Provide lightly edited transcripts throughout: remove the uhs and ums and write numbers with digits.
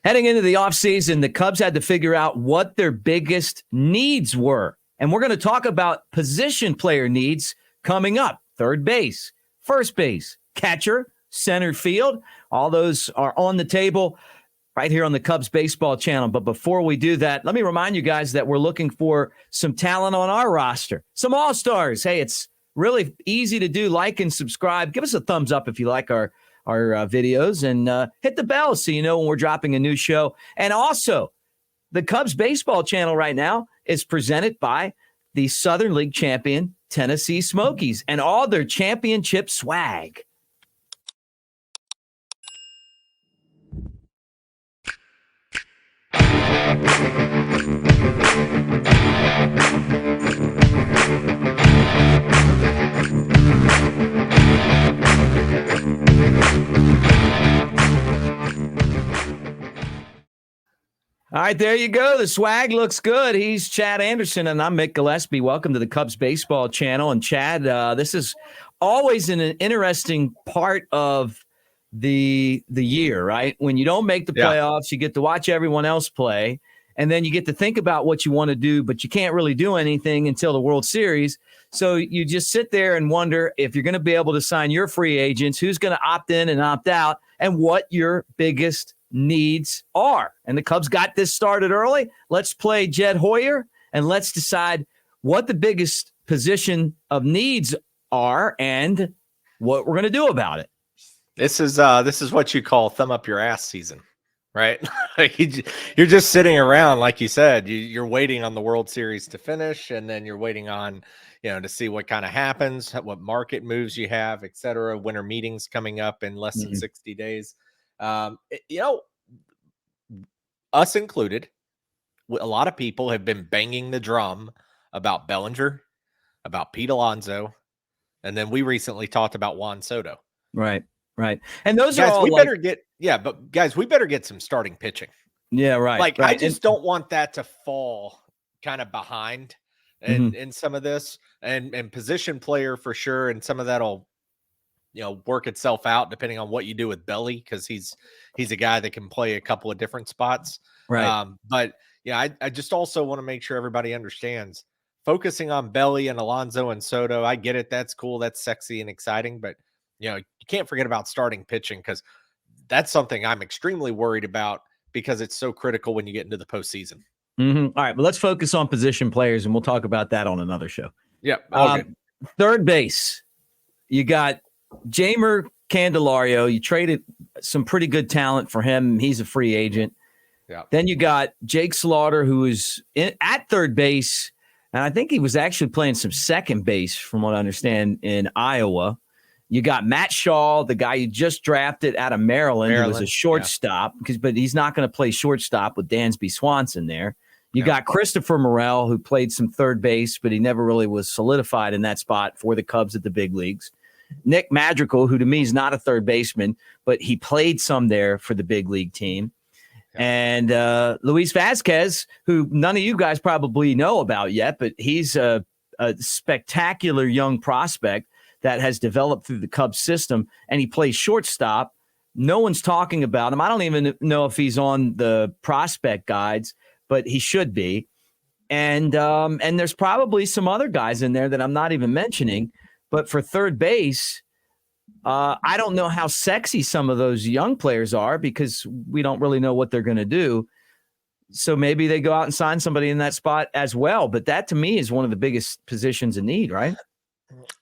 Heading into the offseason, the Cubs had to figure out what their biggest needs were. And we're going to talk about position player needs coming up. Third base, first base, catcher, center field. All those are on the table right here on the Cubs baseball channel. But before we do that, let me remind you guys that we're looking for some talent on our roster, some all-stars. Hey, it's really easy to do. Like and subscribe. Give us a thumbs up if you like our videos, and hit the bell so you know when we're dropping a new show. And also, the Cubs baseball channel right now is presented by the Southern League champion Tennessee Smokies and all their championship swag. All right, there you go. The swag looks good. He's Chad Anderson, and I'm Mick Gillispie. Welcome to the Cubs baseball channel. And Chad, this is always an interesting part of the year, right? When you don't make the playoffs, you get to watch everyone else play, and then you get to think about what you want to do, but you can't really do anything until the World Series. So you just sit there and wonder if you're going to be able to sign your free agents, who's going to opt in and opt out, and what your biggest needs are. And the Cubs got this started early. Let's play Jed Hoyer, and let's decide what the biggest position of needs are and what we're going to do about it. This is what you call thumb up your ass season, right? You're just sitting around, like you said. You're waiting on the World Series to finish, and then you're waiting on, to see what kind of happens, what market moves you have, et cetera. Winter meetings coming up in less than 60 days. Us included, a lot of people have been banging the drum about Bellinger, about Pete Alonso, and then we recently talked about Juan Soto. Right. And those guys, are all we better get some starting pitching. Yeah, right. I just don't want that to fall kind of behind in some of this, and position player for sure, and some of that'll work itself out depending on what you do with Belly, because he's a guy that can play a couple of different spots. Right. But I just also want to make sure everybody understands, focusing on Belly and Alonso and Soto. I get it. That's cool. That's sexy and exciting. But, you can't forget about starting pitching, because that's something I'm extremely worried about, because it's so critical when you get into the postseason. All right. But let's focus on position players, and we'll talk about that on another show. Yeah. Good. Third base. You got Jeimer Candelario. You traded some pretty good talent for him. He's a free agent. Yeah. Then you got Jake Slaughter, who is at third base, and I think he was actually playing some second base, from what I understand, in Iowa. You got Matt Shaw, the guy you just drafted out of Maryland. Who was a shortstop, but he's not going to play shortstop with Dansby Swanson there. You got Christopher Morel, who played some third base, but he never really was solidified in that spot for the Cubs at the big leagues. Nick Madrigal, who to me is not a third baseman, but he played some there for the big league team. Yeah. And Luis Vasquez, who none of you guys probably know about yet, but he's a spectacular young prospect that has developed through the Cubs system, and he plays shortstop. No one's talking about him. I don't even know if he's on the prospect guides, but he should be. And there's probably some other guys in there that I'm not even mentioning. But for third base, I don't know how sexy some of those young players are, because we don't really know what they're going to do. So maybe they go out and sign somebody in that spot as well. But that, to me, is one of the biggest positions in need, right?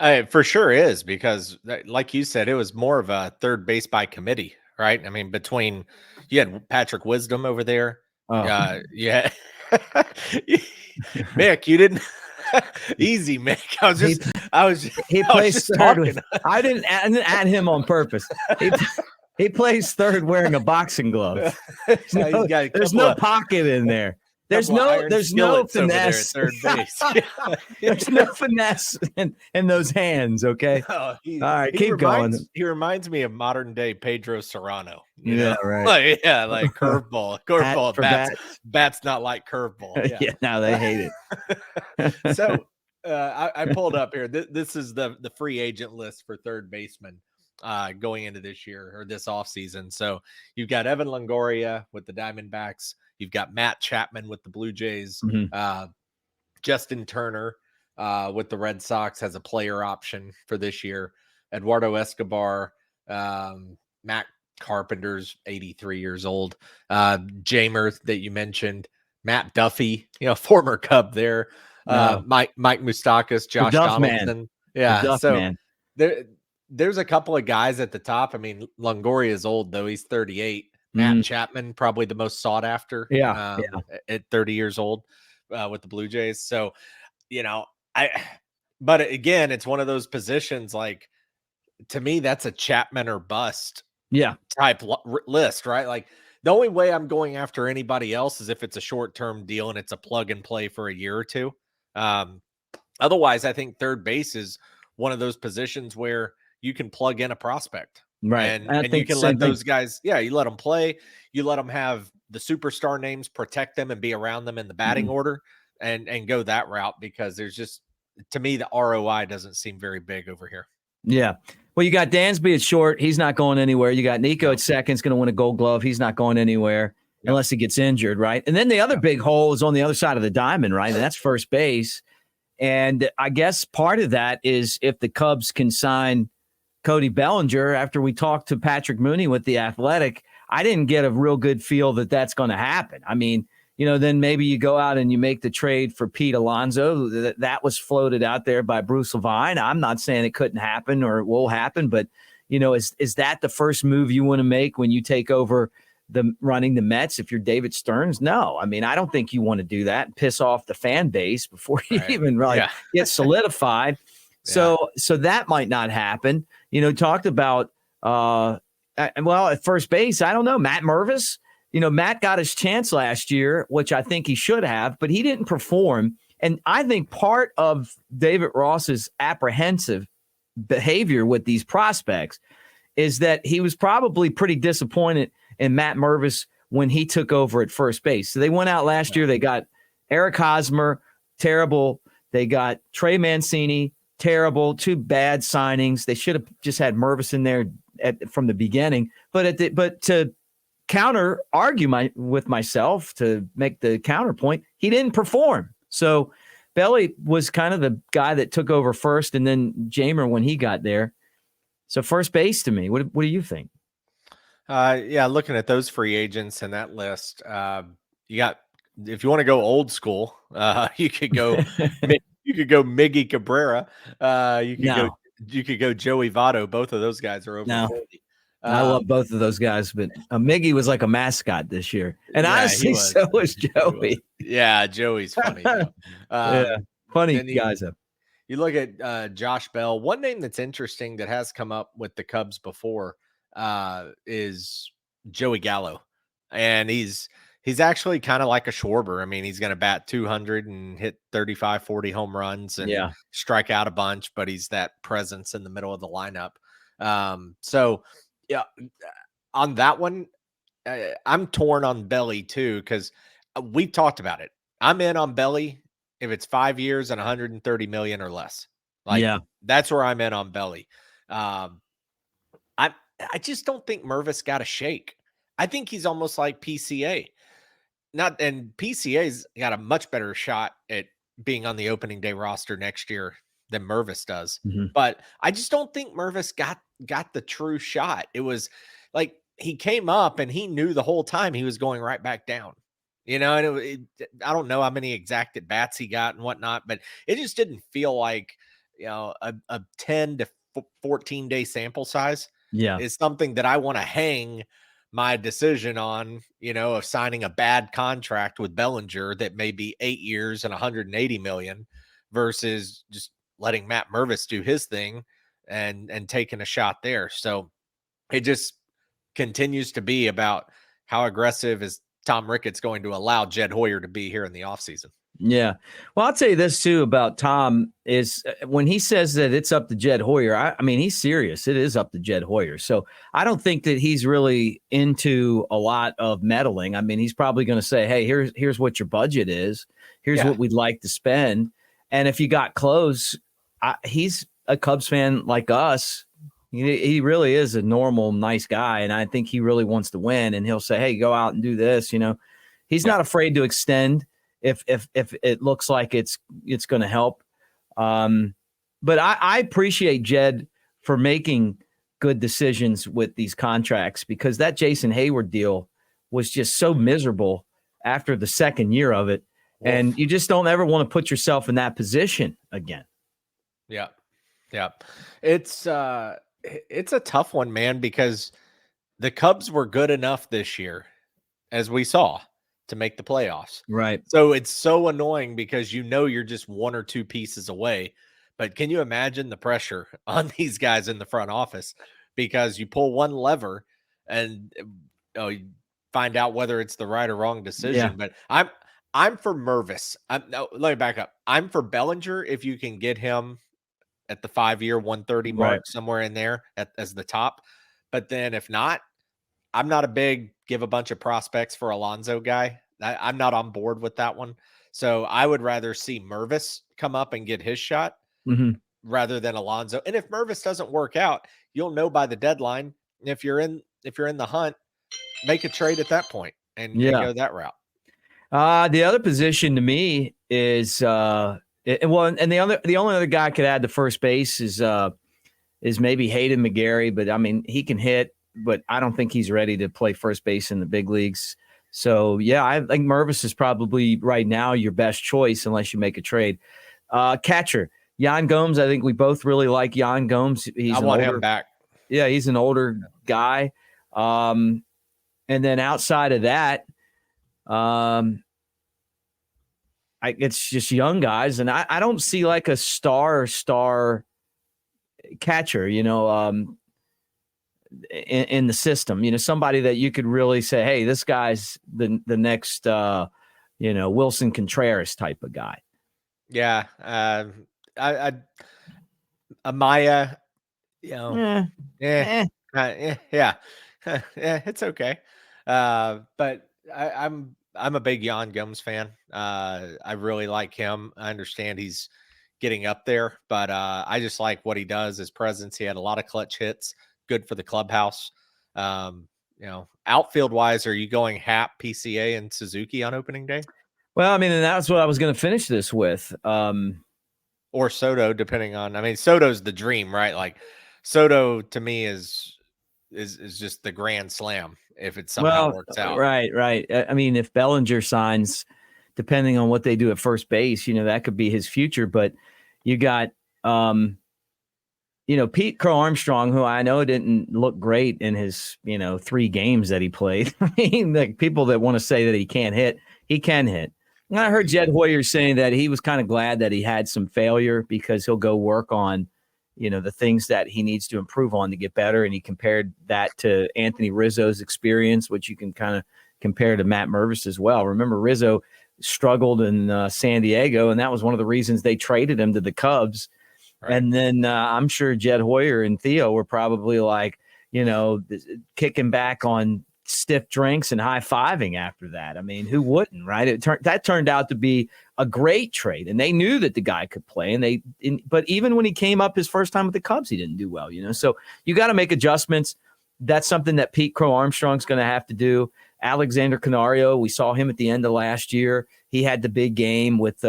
It for sure is, because like you said, it was more of a third base by committee, right? I mean, you had Patrick Wisdom over there. Yeah. Mick, you didn't. Easy, Mick. He plays third. I didn't add him on purpose. He plays third wearing a boxing glove. There's no pocket in there. There's no finesse. Third base. There's no finesse in those hands. Okay. All right, keep going. He reminds me of modern day Pedro Serrano. Right. Like curveball. Bats not like curveball. Yeah, no, they hate it. So I pulled up here. This is the free agent list for third baseman. going into this year or this offseason. So you've got Evan Longoria with the Diamondbacks. You've got Matt Chapman with the Blue Jays. Justin Turner with the Red Sox has a player option for this year. Eduardo Escobar, Matt Carpenter's 83 years old. Jamer that you mentioned, Matt Duffy, former Cub there. Mike Moustakas, Josh Donaldson. Yeah. So man. There's a couple of guys at the top. I mean, Longoria is old, though. He's 38. Matt Chapman, probably the most sought after at 30 years old with the Blue Jays. So, but again, it's one of those positions, like, to me, that's a Chapman or bust type list, right? Like, the only way I'm going after anybody else is if it's a short-term deal and it's a plug and play for a year or two. Otherwise, I think third base is one of those positions where you can plug in a prospect, right? And you can let those guys, you let them play, you let them have the superstar names, protect them and be around them in the batting order and go that route, because there's just, to me, the ROI doesn't seem very big over here. Yeah. Well, you got Dansby at short. He's not going anywhere. You got Nico at second. He's going to win a Gold Glove. He's not going anywhere unless he gets injured, right? And then the other big hole is on the other side of the diamond, right? And that's first base. And I guess part of that is if the Cubs can sign Cody Bellinger. After we talked to Patrick Mooney with The Athletic, I didn't get a real good feel that that's going to happen. I mean, then maybe you go out and you make the trade for Pete Alonso. That was floated out there by Bruce Levine. I'm not saying it couldn't happen or it will happen, but, is that the first move you want to make when you take over running the Mets? If you're David Stearns? No. I mean, I don't think you want to do that and piss off the fan base before you even get solidified. So that might not happen. Talked about, at first base, I don't know, Matt Mervis. Matt got his chance last year, which I think he should have, but he didn't perform. And I think part of David Ross's apprehensive behavior with these prospects is that he was probably pretty disappointed in Matt Mervis when he took over at first base. So they went out last year. They got Eric Hosmer, terrible. They got Trey Mancini, terrible. Two bad signings. They should have just had Mervis in there from the beginning. But to counter argue with myself, to make the counterpoint, he didn't perform. So Belly was kind of the guy that took over first, and then Jamer when he got there. So first base to me. What do you think? Looking at those free agents and that list, you got, if you want to go old school, you could go Miggy Cabrera. You could go Joey Votto. Both of those guys are over 40. I love both of those guys, but Miggy was like a mascot this year. And honestly, so was Joey. Joey's funny. Funny guys. You look at Josh Bell. One name that's interesting that has come up with the Cubs before is Joey Gallo. And he's actually kind of like a Schwarber. I mean, he's going to bat 200 and hit 35, 40 home runs and strike out a bunch, but he's that presence in the middle of the lineup. On that one, I'm torn on Belly too, because we talked about it. I'm in on Belly if it's 5 years and 130 million or less. That's where I'm in on Belly. I just don't think Mervis got a shake. I think he's almost like PCA. And PCA's got a much better shot at being on the opening day roster next year than Mervis does. But I just don't think Mervis got the true shot. It was like he came up and he knew the whole time he was going right back down. And I don't know how many exact at bats he got and whatnot, but it just didn't feel like, a 10 to 14 day sample size is something that I want to hang my decision on, of signing a bad contract with Bellinger that may be 8 years and 180 million versus just letting Matt Mervis do his thing and taking a shot there. So it just continues to be about how aggressive is Tom Ricketts going to allow Jed Hoyer to be here in the offseason. Yeah. Well, I'll tell you this too about Tom is when he says that it's up to Jed Hoyer, I mean, he's serious. It is up to Jed Hoyer. So I don't think that he's really into a lot of meddling. I mean, he's probably going to say, hey, here's what your budget is. Here's what we'd like to spend. And if you got close, he's a Cubs fan like us. He really is a normal, nice guy, and I think he really wants to win. And he'll say, "Hey, go out and do this." He's not afraid to extend if it looks like it's going to help. But I appreciate Jed for making good decisions with these contracts, because that Jason Hayward deal was just so miserable after the second year of it. Wolf. And you just don't ever want to put yourself in that position again. Yeah. Yeah. It's a tough one, man, because the Cubs were good enough this year, as we saw, to make the playoffs. Right. So it's so annoying because you're just one or two pieces away. But can you imagine the pressure on these guys in the front office? Because you pull one lever and you find out whether it's the right or wrong decision. Yeah. But I'm for Mervis. No, let me back up. I'm for Bellinger if you can get him at the 5-year 130 mark, Right. somewhere in there as the top. But then if not, I'm not a big give a bunch of prospects for Alonso guy. I'm not on board with that one. So I would rather see Mervis come up and get his shot rather than Alonso. And if Mervis doesn't work out, you'll know by the deadline. If you're in the hunt, make a trade at that point and go that route. The other position to me is and the only other guy I could add to first base is maybe Hayden McGarry, but I mean, he can hit, but I don't think he's ready to play first base in the big leagues. So yeah, I think Mervis is probably right now your best choice unless you make a trade. Catcher Yan Gomes, I think we both really like Yan Gomes. I want him back. Yeah, he's an older guy. And then outside of that, it's just young guys, and I don't see like a star catcher, in the system. Somebody that you could really say, hey, this guy's the next, Wilson Contreras type of guy. Yeah, Amaya, yeah, it's okay. But I'm a big Yan Gomes fan. I really like him. I understand he's getting up there, but I just like what he does, his presence. He had a lot of clutch hits, good for the clubhouse. Outfield wise, are you going Happ, PCA, and Suzuki on opening day? Well, I mean, and that's what I was going to finish this with. Or Soto, depending on. I mean, Soto's the dream, right? Like Soto to me is just the grand slam if it somehow works out. Right. I mean, if Bellinger signs, depending on what they do at first base, that could be his future. But you got, Pete Crow Armstrong, who I know didn't look great in his, 3 games that he played. I mean, like people that want to say that he can't hit, he can hit. And I heard Jed Hoyer saying that he was kind of glad that he had some failure because he'll go work on, the things that he needs to improve on to get better. And he compared that to Anthony Rizzo's experience, which you can kind of compare to Matt Mervis as well. Remember, Rizzo struggled in San Diego, and that was one of the reasons they traded him to the Cubs. Right. And then I'm sure Jed Hoyer and Theo were probably like, kicking back on stiff drinks and high-fiving after that. I mean, who wouldn't, right? That turned out to be a great trade, and they knew that the guy could play. But even when he came up his first time with the Cubs, he didn't do well, So you got to make adjustments. That's something that Pete Crow Armstrong's going to have to do. Alexander Canario, we saw him at the end of last year. He had the big game with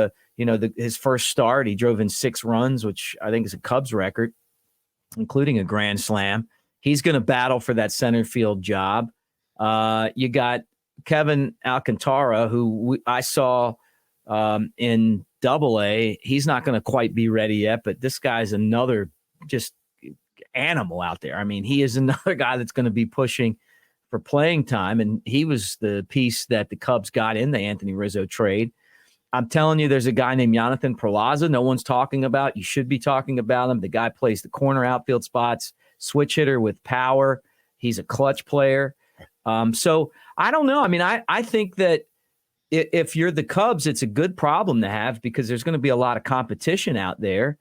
his first start. He drove in 6 runs, which I think is a Cubs record, including a grand slam. He's going to battle for that center field job. You got Kevin Alcantara, who I saw in Double-A. He's not going to quite be ready yet, but this guy's another just animal out there. I mean, he is another guy that's going to be pushing for playing time, and he was the piece that the Cubs got in the Anthony Rizzo trade. I'm telling you, there's a guy named Jonathan Perlaza no one's talking about. You should be talking about him. The guy plays the corner outfield spots, switch hitter with power. He's a clutch player. So I don't know. I mean, I think that if you're the Cubs, it's a good problem to have because there's going to be a lot of competition out there.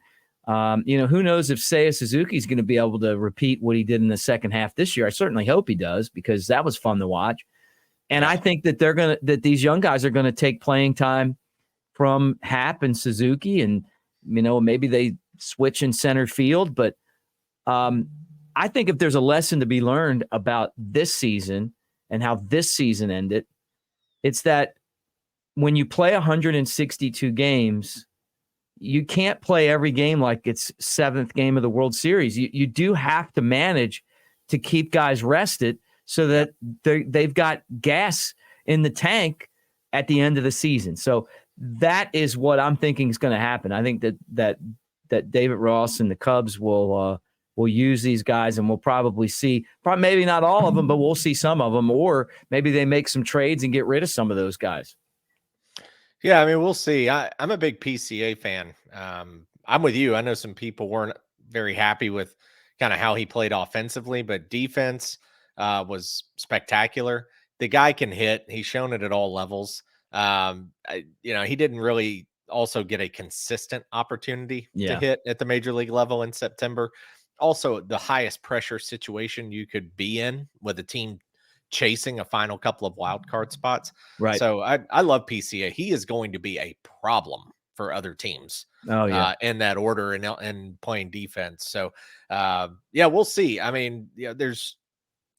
Who knows if Seiya Suzuki is going to be able to repeat what he did in the second half this year. I certainly hope he does because that was fun to watch. And I think that that these young guys are going to take playing time from Happ and Suzuki, and maybe they switch in center field. But I think if there's a lesson to be learned about this season and how this season ended, it's that when you play 162 games, you can't play every game like it's seventh game of the World Series. You do have to manage to keep guys rested so that they've got gas in the tank at the end of the season. So that is what I'm thinking is going to happen. I think that David Ross and the Cubs will use these guys, and we'll probably see, maybe not all of them, but we'll see some of them, or maybe they make some trades and get rid of some of those guys. Yeah, I mean, we'll see. I'm a big PCA fan. I'm with you. I know some people weren't very happy with kind of how he played offensively, but defense was spectacular. The guy can hit. He's shown it at all levels. He didn't really also get a consistent opportunity to hit at the major league level in September. Also, the highest pressure situation you could be in with a team chasing a final couple of wild card spots. Right. So I love PCA. He is going to be a problem for other teams. Oh yeah. In that order and playing defense. So we'll see. I mean, there's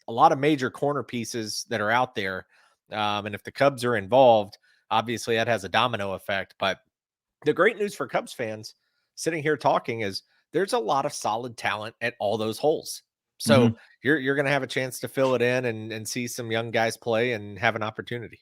a lot of major corner pieces that are out there. And if the Cubs are involved, obviously that has a domino effect. But the great news for Cubs fans sitting here talking is there's a lot of solid talent at all those holes. So you're going to have a chance to fill it in and see some young guys play and have an opportunity.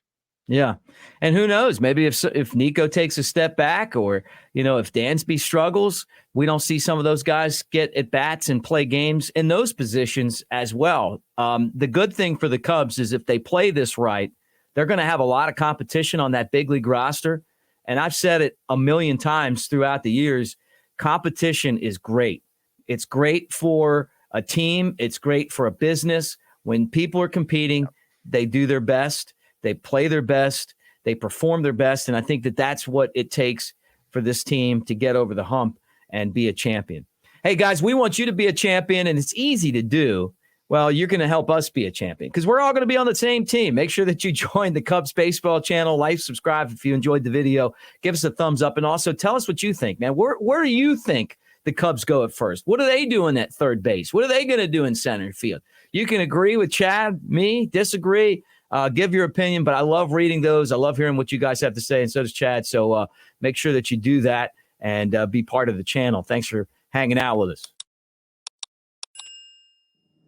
Yeah. And who knows, maybe if Nico takes a step back, or, if Dansby struggles, we don't see some of those guys get at bats and play games in those positions as well. The good thing for the Cubs is if they play this right, they're going to have a lot of competition on that big league roster. And I've said it a million times throughout the years, competition is great. It's great for a team. It's great for a business. When people are competing, they do their best. They play their best. They perform their best. And I think that's what it takes for this team to get over the hump and be a champion. Hey, guys, we want you to be a champion, and it's easy to do. Well, you're going to help us be a champion because we're all going to be on the same team. Make sure that you join the Cubs Baseball channel. Like, subscribe if you enjoyed the video. Give us a thumbs up, and also tell us what you think, man. Where do you think the Cubs go at first? What are they doing at third base? What are they going to do in center field? You can agree with Chad, me, disagree. Give your opinion, but I love reading those. I love hearing what you guys have to say, and so does Chad. So make sure that you do that and be part of the channel. Thanks for hanging out with us.